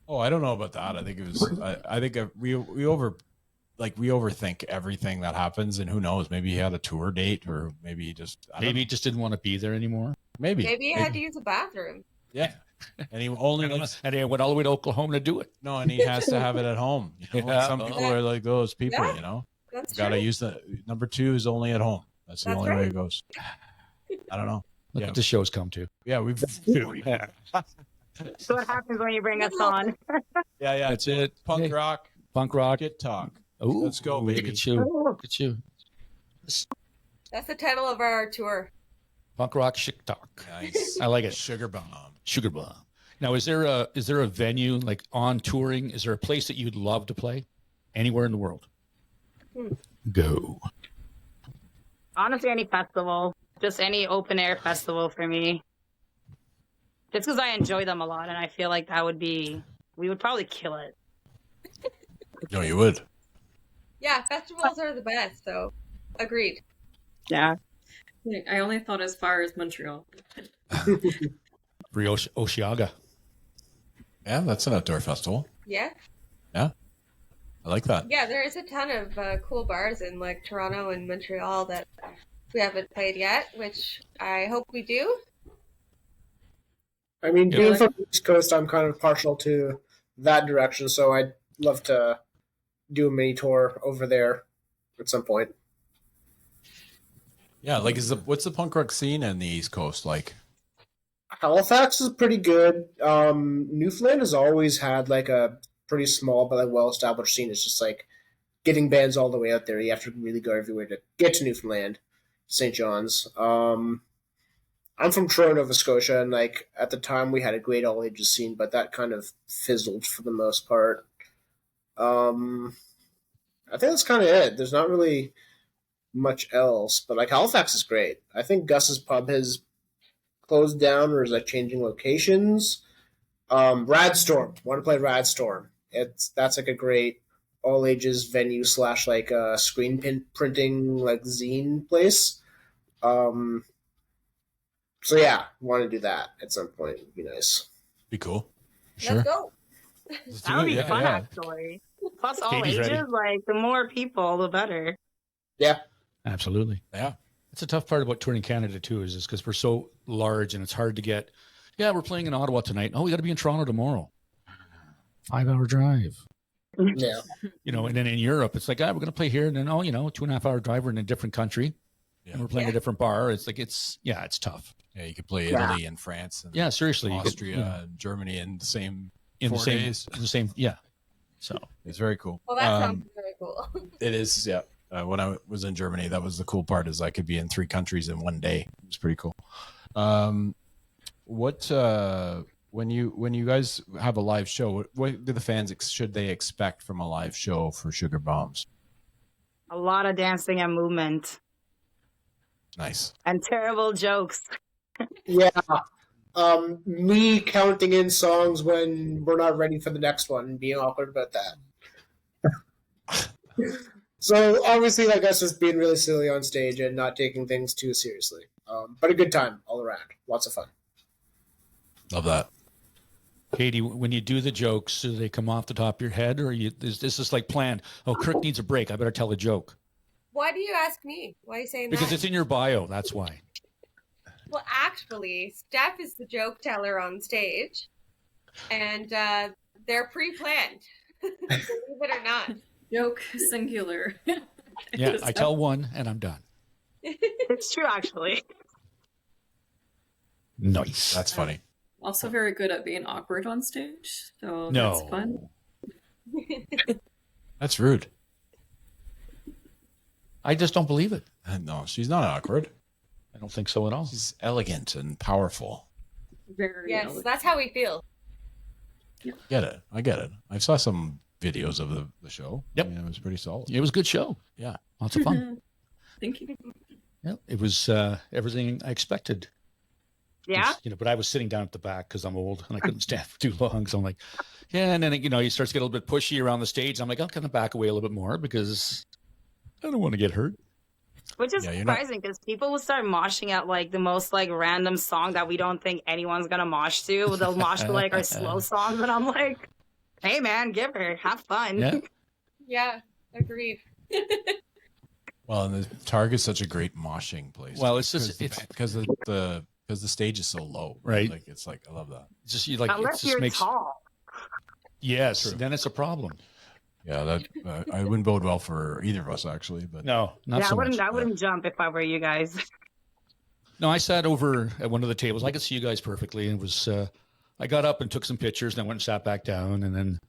Oh, I don't know about that. I think it was. I think we overthink everything that happens, and who knows? Maybe he had a tour date, or maybe he just Maybe he just didn't want to be there anymore. Maybe Maybe you had to use a bathroom. Yeah, and he only likes, And he went all the way to Oklahoma to do it. no, and he has to have it at home. You know? Yeah. Some people are like those people. Yeah. You know, That's got to true. use the number 2 is only at home. That's the That's only way right. it goes. I don't know. Look Yeah. what the show's come to. Yeah, we've. So what happens when you bring us on? Yeah. That's it. Punk Hey. rock, Punk rock. get talk. Ooh, Let's go, Look baby. at you. Look at you. That's the title of our tour. Punk rock chic talk. Nice. I like it. Sugar bomb. Sugar bomb. Now, is there a venue like on touring? Is there a place that you'd love to play anywhere in the world? Go. Honestly, any festival. Just any open air festival for me. Just because I enjoy them a lot, and I feel like we would probably kill it. No, you would. Yeah, festivals are the best, so agreed. Yeah. I only thought as far as Montreal. Oshiaga. Yeah, that's an outdoor festival. Yeah. I like that. Yeah, there is a ton of cool bars in like Toronto and Montreal that we haven't played yet, which I hope we do. I mean, Yeah. being from the East Coast, I'm kind of partial to that direction, so I'd love to do a mini tour over there at some point. Yeah, like what's the punk rock scene in the East Coast like? Halifax is pretty good. Newfoundland has always had like a pretty small but like well-established scene. It's just like getting bands all the way out there. You have to really go everywhere to get to Newfoundland, St. John's. I'm from Toronto, Nova Scotia, and like at the time we had a great all ages scene, but that kind of fizzled for the most part. I think that's kind of it. There's not really much else, but like Halifax is great. I think Gus's pub has closed down or is like changing locations. Radstorm, want to play Radstorm? That's like a great all ages venue / like screen printing like zine place. So yeah, want to do that at some point. Would be nice. Be cool. Let's go. Let's That do would it. be Yeah, fun, yeah. actually. Plus, all Katie's ages, ready. like, the more people, the better. Yeah, Absolutely. Yeah. That's a tough part about touring Canada too, is because we're so large and it's hard to get. Yeah, we're playing in Ottawa tonight. Oh, we got to be in Toronto tomorrow. 5-hour drive. Yeah. You know, and then in Europe, it's like, we're going to play here, and then 2.5-hour drive. We're in a different country, and we're playing a different bar. It's like it's tough. Yeah, you could play Italy and France and seriously, Austria and Germany in the same in 4 the same days. in the same So It's very cool. Well, that sounds very cool. It is, yeah. When I was in Germany, that was the cool part, is I could be in 3 countries in one day. It was pretty cool. When you guys have a live show, what do the fans should they expect from a live show for Sugar Bombs? A lot of dancing and movement Nice. and terrible jokes. Yeah. Me counting in songs when we're not ready for the next one and being awkward about that. So obviously, I guess just being really silly on stage and not taking things too seriously. But a good time all around. Lots of fun. Love that. Katie, when you do the jokes, do they come off the top of your head, or is this like planned? Oh, Kirk needs a break. I better tell a joke. Why do you ask me? Why are you saying Because that? it's in your bio. That's why. Well, actually, Steph is the joke teller on stage, and they're pre-planned. Believe it or not. Joke singular. Yeah, I tell one and I'm done. It's true, actually. Nice. That's funny. Also very good at being awkward on stage, so No. that's fun. That's rude. I just don't believe it. No, she's not awkward. I don't think so at all. She's elegant and powerful. Very Yes, elegant. that's how we feel. Get it. I get it. I saw some videos of the show. Yep. Yeah, it was pretty solid. It was a good show. Yeah. Lots of fun. Thank you. Yeah, it was everything I expected. Yeah. But I was sitting down at the back because I'm old and I couldn't stand for too long. So I'm like, and then you start to get a little bit pushy around the stage. I'm like, I'll kind of back away a little bit more because I don't want to get hurt. Which is Yeah, you're not- surprising because people will start moshing at like the most like random song that we don't think anyone's gonna mosh to. They'll mosh to like our slow songs, and I'm like, hey man, give her, have fun. Yeah. Yeah, agreed. Well, and the Target's such a great moshing place. Well, it's just because the stage is so low, Right. Like it's like I love that. it's just you like it Unless just you're makes tall. yes, True. then it's a problem. Yeah, that I wouldn't bode well for either of us actually, but No, not Yeah, so I much. wouldn't jump if I were you guys. No, I sat over at one of the tables. I could see you guys perfectly, and it was. I got up and took some pictures, and I went and sat back down, and then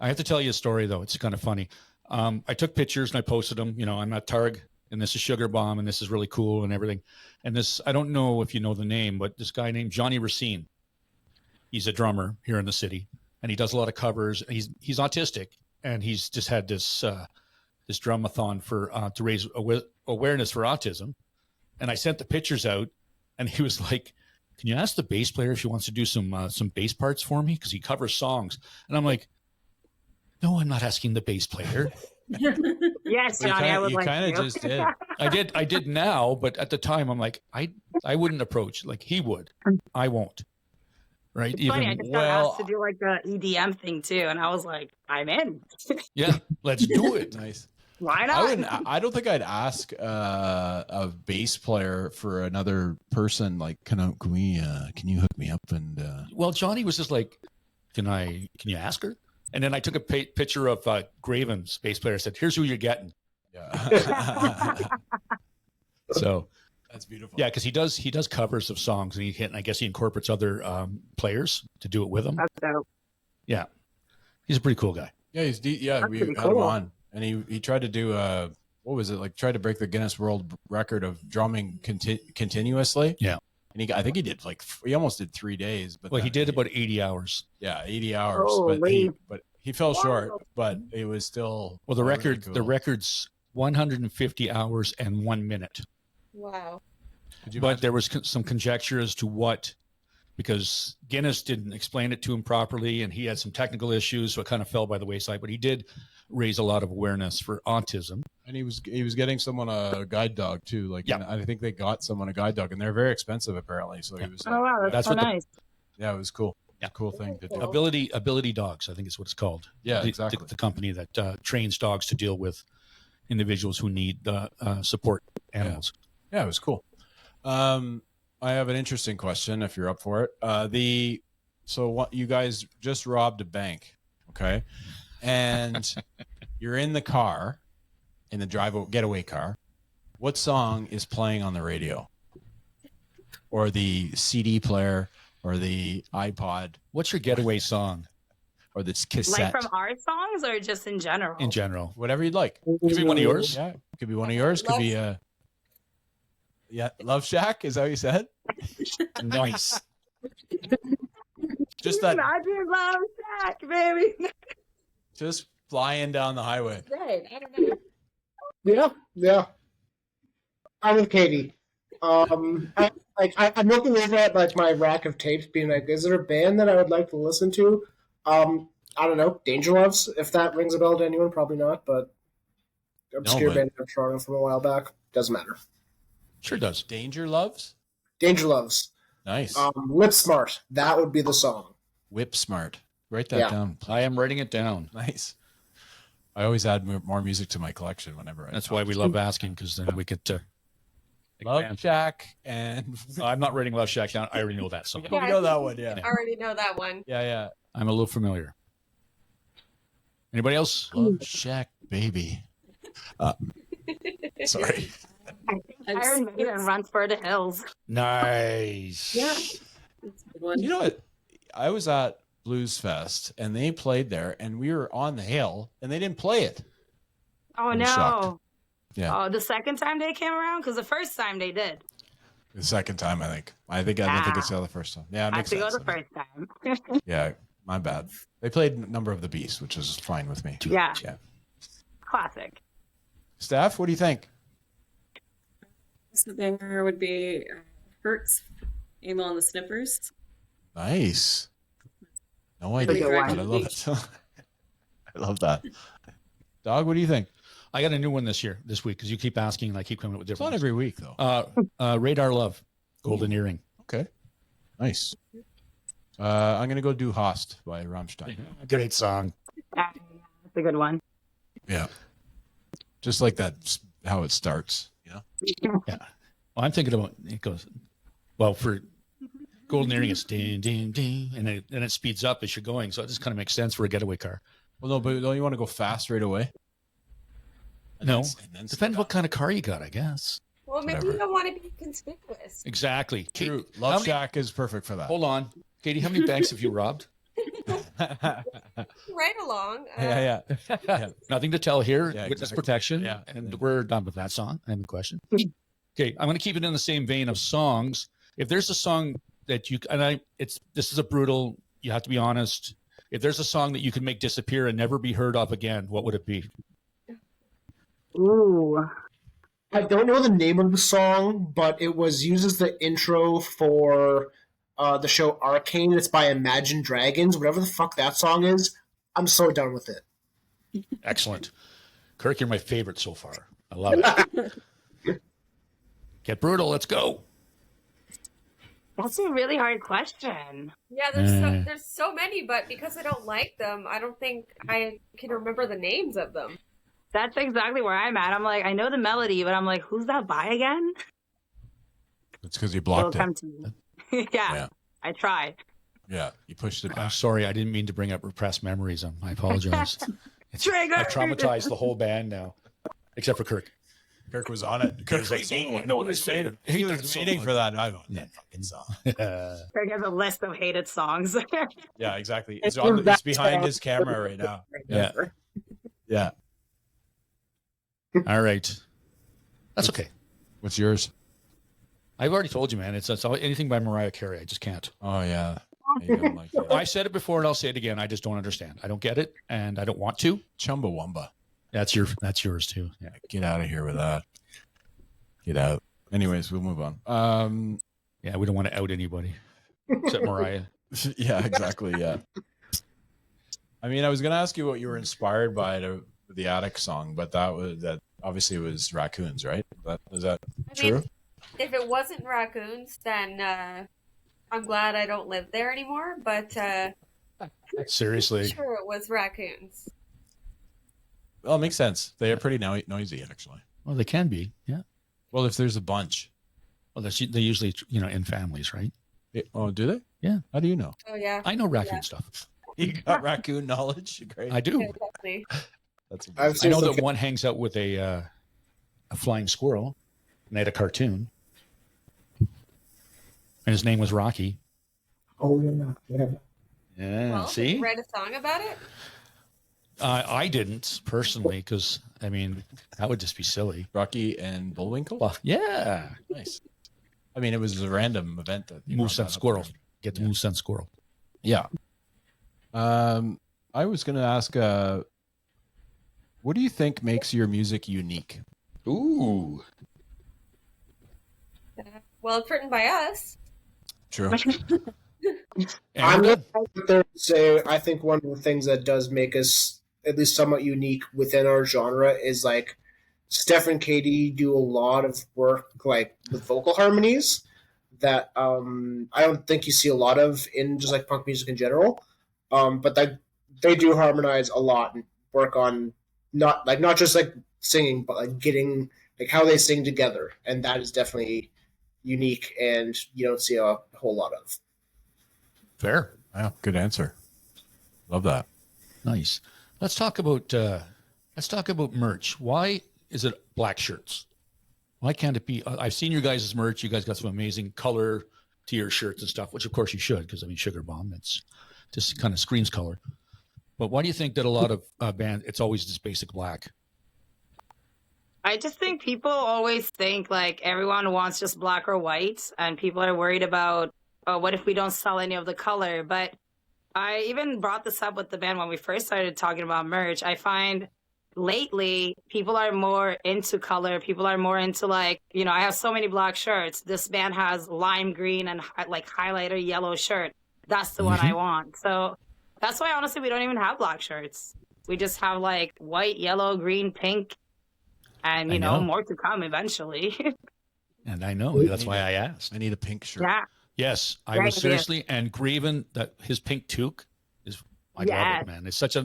I have to tell you a story though. It's kind of funny. I took pictures and I posted them. I'm at Targ, and this is Sugar Bomb, and this is really cool and everything. And this, I don't know if you know the name, but this guy named Johnny Racine. He's a drummer here in the city, and he does a lot of covers. He's autistic, and he's just had this this drumathon for to raise awareness for autism. And I sent the pictures out, and he was like, "Can you ask the bass player if she wants to do some bass parts for me? Because he covers songs." And I'm like, "No, I'm not asking the bass player." Yes, Johnny, I would you like kind of to. just did. I did now, but at the time I'm like, I wouldn't approach like he would. I won't. Right? It's funny, I just got asked to do like the EDM thing too, and I was like, I'm in. Yeah, let's do it. Nice. Why I not? wouldn't. I don't think I'd ask a bass player for another person. Like, can you hook me up and? Well, Johnny was just like, can you ask her? And then I took a picture of Graven's bass player. I said, here's who you're getting. Yeah. So That's beautiful. yeah, because he does covers of songs, and I guess he incorporates other players to do it with him. That's dope. Yeah, he's a pretty cool guy. Yeah, That's we pretty had him cool. on, and he tried to do what was it like? Tried to break the Guinness World Record of drumming continuously. Yeah. And he think he did he almost did 3 days, but Well, he then did about 80 hours. 80 hours, Holy. but he fell short, but it was still Well, the really record cool. the record's 150 hours and 1 minute. Wow. Could you But imagine? there was some conjecture as to what, because Guinness didn't explain it to him properly, and he had some technical issues, so it kind of fell by the wayside. But he did raise a lot of awareness for autism. And he was getting someone a guide dog too. Like, Yeah. and I think they got someone a guide dog, and they're very expensive apparently. So he was Oh wow, that's That's so what the- nice. yeah, it was cool. Yeah. Cool thing to do. Ability Dogs, I think is what it's called. Yeah, The- exactly. The company that trains dogs to deal with individuals who need support animals. Yeah, it was cool. I have an interesting question if you're up for it. So what you guys just robbed a bank, okay? And you're in the car, in the getaway car. What song is playing on the radio? Or the CD player or the iPod? What's your getaway song? Or the cassette? Like from our songs or just in general? In general. Whatever you'd like. Could be one of yours. Yeah, could be one of yours. Could be Love Shack. Is that what you said? Nice. Just that. Imagine Love Shack, baby. Just flying down the highway. Right. I don't know. Yeah. I'm with Katie. I'm looking over at like my rack of tapes, being like, is there a band that I would like to listen to? I don't know, Danger Loves, if that rings a bell to anyone, probably not, but obscure band from Toronto from a while back. Doesn't matter. Sure does. Danger Loves? Danger Loves. Nice. Lip Smart. That would be the song. Whip Smart. Write that down. I am writing it down. Nice. I always add more music to my collection whenever I That's why we love asking, because then we get to Love Shack and I'm not writing Love Shack down. I already know that song. we know that one, yeah. I already know that one. Yeah. I'm a little familiar. Anybody else? Love Shack, baby. Sorry. Iron Maiden runs for the hills. Nice. Yeah. That's a good one. You know what? I was at Blues Fest and they played there and we were on the hill and they didn't play it. Oh, I'm no. shocked. Yeah. Oh, the second time they came around? Because the first time they did. The second time, I think. I don't think it's the first time. Yeah, it I makes have to go sense. the first time. Yeah, my bad. They played Number of the Beast, which is fine with me. Yeah. Yeah. Classic. Steph, what do you think? The banger would be Hurts, Emil and the Sniffers. Nice. No Really idea, good but one. I love it. I love that. Dog, what do you think? I got a new one this week, because you keep asking and I keep coming up with It's different not ones. every week, though. Radar Love, Golden Earring. Okay. Nice. I'm going to go do Host by Rammstein. Great song. That's a good one. Yeah. Just like that, how it starts, you know? Yeah. Well, I'm thinking about, it goes, well, for Golden Earring, it's ding, ding, ding, and it speeds up as you're going. So it just kind of makes sense for a getaway car. Well, no, but don't you want to go fast right away? No. And then Depends what kind of car you got, I guess. Well, maybe Whatever. you don't want to be conspicuous. Exactly. True. How Love many- Shack is perfect for that. Hold on. Katie, how many banks have you robbed? Right along. Yeah. Nothing to tell here. Yeah, Witness exactly. protection. Yeah. And we're done with that song. I have a question. Okay. I'm going to keep it in the same vein of songs. If there's a song that this is a brutal, you have to be honest. If there's a song that you can make disappear and never be heard of again, what would it be? Ooh. I don't know the name of the song, but it was used as the intro for the show Arcane. It's by Imagine Dragons. Whatever the fuck that song is, I'm so done with it. Excellent. Kirk, you're my favorite so far. I love it. Get brutal. Let's go. That's a really hard question. Yeah, there's so many, but because I don't like them, I don't think I can remember the names of them. That's exactly where I'm at. I'm like, I know the melody, but I'm like, who's that by again? It's because you It'll blocked come it. to me. Yeah, I tried. Yeah, you pushed it I'm back. sorry. I didn't mean to bring up repressed memories. I apologize. Trigger! I've traumatized the whole band now, except for Kirk. Kirk was on it. Kirk was like, "Oh, I know what they say." He was waiting for that. I go, that fucking song. Greg has a list of hated songs. Yeah, exactly. It's behind his camera right now. Yeah. Yeah. All right. That's okay. What's yours? I've already told you, man. It's anything by Mariah Carey. I just can't. Oh, yeah. You don't like that. I said it before and I'll say it again. I just don't understand. I don't get it and I don't want to. Chumbawamba. That's yours too. Yeah. Get out of here with that. Get out. Anyways, we'll move on. Yeah, we don't want to out anybody except Mariah. Yeah, exactly. Yeah. I mean, I was going to ask you what you were inspired by the Attic song, but that obviously was Raccoons, right? Is that true? mean, if it wasn't Raccoons, then I'm glad I don't live there anymore, but Seriously. sure it was Raccoons. Well, it makes sense. They are pretty noisy, actually. Well, they can be. Yeah. Well, if there's a bunch. Well, they usually, in families, right? Oh, do they? Yeah. How do you know? Oh yeah. I know raccoon stuff. You got raccoon knowledge. Great. I do. Exactly. That's I've amazing. seen I know some that one hangs out with a flying squirrel, and they had a cartoon, and his name was Rocky. Oh yeah. Yeah. Well, See, write a song about it. I didn't personally, because I mean that would just be silly. Rocky and Bullwinkle. Well, yeah. Nice. I mean, it was a random event that Moose brought and that up squirrel. there. Get the moose and squirrel. Yeah. I was going to ask, what do you think makes your music unique? Ooh. Well, it's written by us. True. I'm going to say I think one of the things that does make us at least somewhat unique within our genre is like Steph and Katie do a lot of work like with vocal harmonies that I don't think you see a lot of in just like punk music in general. But they do harmonize a lot and work on not just like singing, but like getting like how they sing together, and that is definitely unique and you don't see a whole lot of. Fair. Wow, good answer. Love that. Nice. Let's talk about merch. Why is it black shirts? Why can't it be? I've seen your guys' merch. You guys got some amazing color to your shirts and stuff, which of course you should, because I mean, Sugar Bomb, it's just kind of screams color. But why do you think that a lot of bands, it's always just basic black? I just think people always think like everyone wants just black or white, and people are worried about, oh, what if we don't sell any of the color? But I even brought this up with the band when we first started talking about merch. I find lately people are more into color. People are more into like, I have so many black shirts. This band has lime green and like highlighter yellow shirt. That's the one I want. So that's why honestly we don't even have black shirts. We just have like white, yellow, green, pink, and more to come eventually. And I know that's why I asked. I need a pink shirt. Yeah. Yes, I Right, was seriously, and Graven, that his pink toque is, I love it, man. It's such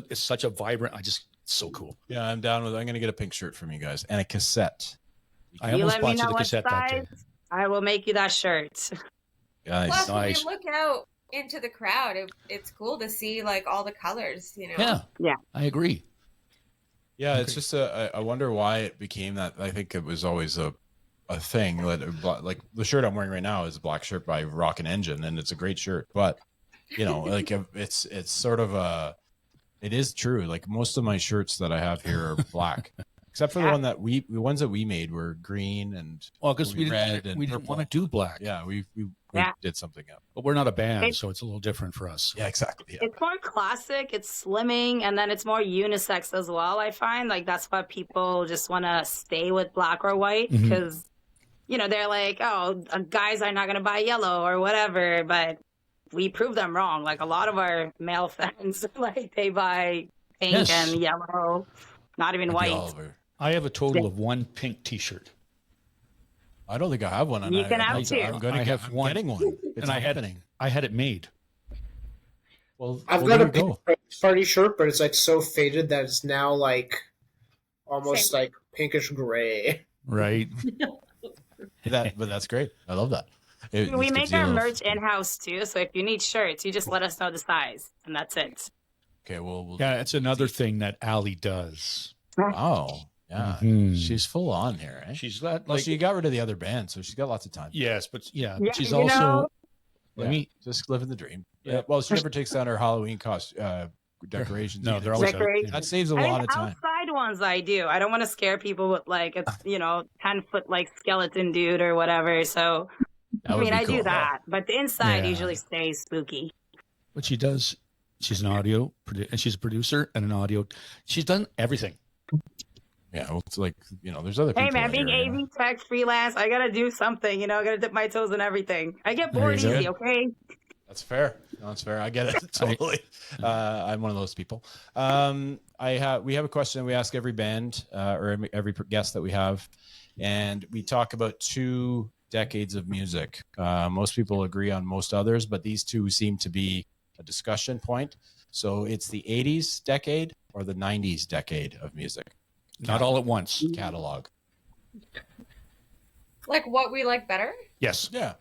a vibrant. It's so cool. Yeah, I'm down with it. I'm going to get a pink shirt from you guys and a cassette. I You almost let me bought you know the what cassette that day. size, I will make you that shirt. Guys, Plus, Nice. when you look out into the crowd, it's cool to see like all the colors. Yeah, I agree. yeah, it's just I wonder why it became that. I think it was always a thing. Like the shirt I'm wearing right now is a black shirt by Rock and Engine, and it's a great shirt. But like it's sort of it is true. Like most of my shirts that I have here are black, except for the ones that we made were green and Because we red didn't and want purple. to do black. Yeah, we Yeah. did something up. But we're not a band, so it's a little different for us. Yeah, exactly. Yeah. It's more classic, it's slimming, and then it's more unisex as well, I find. Like, that's why people just want to stay with black or white, because, they're like, oh, guys are not going to buy yellow or whatever, but we prove them wrong. Like, a lot of our male fans, like, they buy pink and yellow, not even white. Oliver. I have a total of one pink T-shirt. I don't think I have one. You can have two. I'm have one. getting one. It's And I happening. had it made. Well, I've well, got a there you pink party shirt, but it's like so faded that it's now like almost like pinkish gray. Right. but that's great. I love that. It We just make gives you a our little- merch in-house, too, so if you need shirts, you just let us know the size, and that's it. Okay, well, we'll Yeah, it's another thing that Allie does. wow. Yeah, Mhm. she's full on here. Eh? She's got Well, like she got rid of the other band, so she's got lots of time. yes, but Yeah, she's you also know- let me Just living the dream. Yeah. Yeah. Well, she never takes down her Halloween decorations. No, either. they're always Decorations. That saves a I lot mean, of time. outside ones I do. I don't want to scare people with like a 10-foot like skeleton dude or whatever. So That I would mean, be I do cool. that, but the inside Yeah. usually stays spooky. what she does. She's an audio and she's a producer and an audio. She's done everything. Yeah, well, it's like there's other people. Hey man, in being here, AV tech freelance, I gotta do something. I gotta dip my toes in everything. I get There bored you go. easy. Okay. That's fair. No, that's fair. I get it totally. I'm one of those people. We have a question we ask every band or every guest that we have, and we talk about 2 decades of music. Most people agree on most others, but these two seem to be a discussion point. So it's the 80s decade or the 90s decade of music Not all at once. catalog. Like what we like better? Yes. Yeah.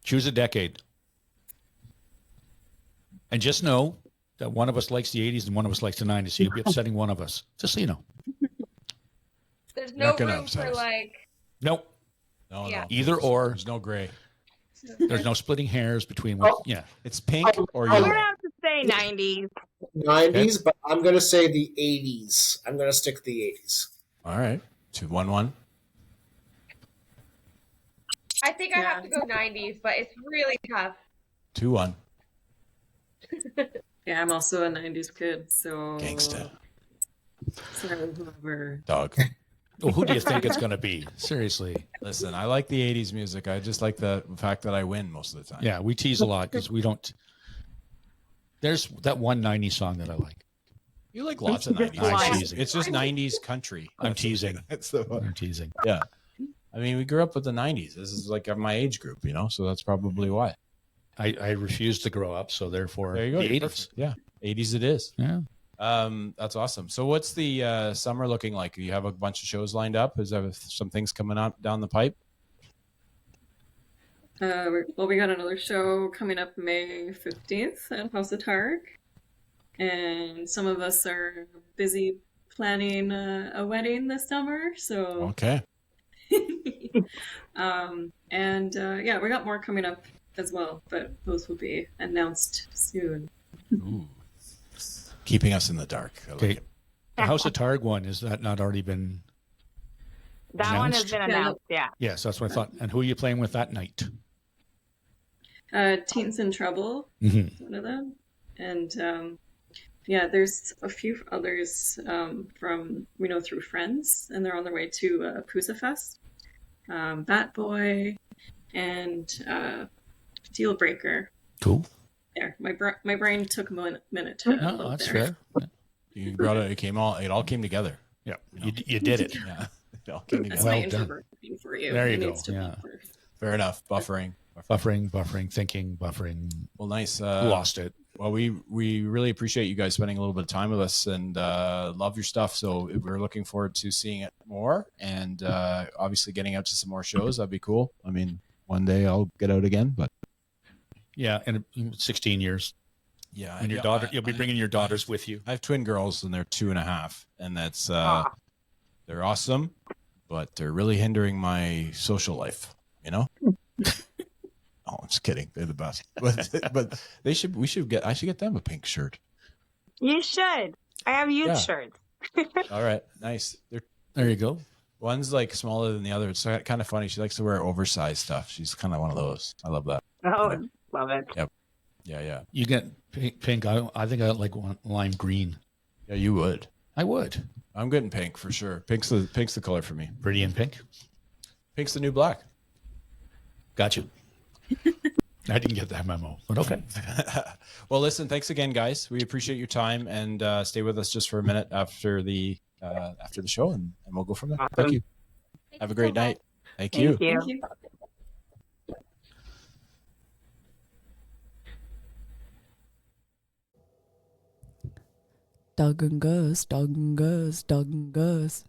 Choose a decade. And just know that one of us likes the 80s and one of us likes the 90s. So you'll be upsetting one of us. Just so you know. There's no Not gonna room upset for us. like. Nope. No, Yeah. no. Either or. There's no gray. There's no splitting hairs between what. Yeah. It's pink or I'm yellow. gonna have to say 90s. 90s, but I'm going to say the 80s. I'm going to stick to the 80s. All right. 2-1-1. I think I have to go 90s, but it's really tough. 2-1. Yeah, I'm also a 90s kid, so. Gangsta. Sorry, whoever. Dog. Well, who do you think it's going to be? Seriously. Listen, I like the 80s music. I just like the fact that I win most of the time. Yeah, we tease a lot because we don't. There's that one 90s song that I like. You like lots of 90s. I'm It's teasing. It's just 90s country. I'm teasing. That's the one. I'm teasing. Yeah. I mean, we grew up with the 90s. This is like my age group, you know, so that's probably why. I refuse to grow up, so therefore There you go. the You're 80s. perfect. Yeah. 80s it is. Yeah. That's awesome. So what's the summer looking like? Do you have a bunch of shows lined up? Is there some things coming up down the pipe? Well, we got another show coming up May 15th at House of Targ. And some of us are busy planning a wedding this summer. So, Okay. yeah, we got more coming up as well, but those will be announced soon. Ooh. Keeping us in the dark. I like Okay. it. The House of Targ one, is that not already been? That one has Announced? been announced, yeah. Yes, that's what I thought. And who are you playing with that night? Teens in Trouble Mm-hmm. is one of them. And yeah, there's a few others from we know through friends, and they're on their way to Pusa Fest. Bat Boy and Deal Breaker. Cool. There, my brain took a minute to. No, load that's there. fair. You brought it. It all came together. Yeah, you did it. Yeah. It all came That's together. my Well done. introvert thing for you. There you It go, needs to yeah. buffer. Fair enough. Buffering. Buffering, thinking, buffering. Well, nice. Lost it. Well, we really appreciate you guys spending a little bit of time with us and love your stuff. So we're looking forward to seeing it more and obviously getting out to some more shows. That'd be cool. I mean, one day I'll get out again, but Yeah, in 16 years. yeah. And your daughter, you'll be bringing your daughters with you. I have twin girls and they're 2.5, and that's they're awesome, but they're really hindering my social life. You know. Oh, I'm just kidding. They're the best, but I should get them a pink shirt. You should. I have youth Yeah. shirts. All right, nice. There you go. One's like smaller than the other. It's kind of funny. She likes to wear oversized stuff. She's kind of one of those. I love that. Oh, love it. Yeah. You get pink. I think I like lime green. Yeah, you would. I would. I'm getting pink for sure. Pink's the color for me. Pretty in pink. Pink's the new black. Got you. I didn't get that memo, but okay. Well, listen, thanks again, guys. We appreciate your time, and stay with us just for a minute after the show, and we'll go from there. Awesome. Thank you. Have a great night. Thank you. Thank you. Thank you. Dawg and Gus, Dawg and Gus, Dawg and Gus.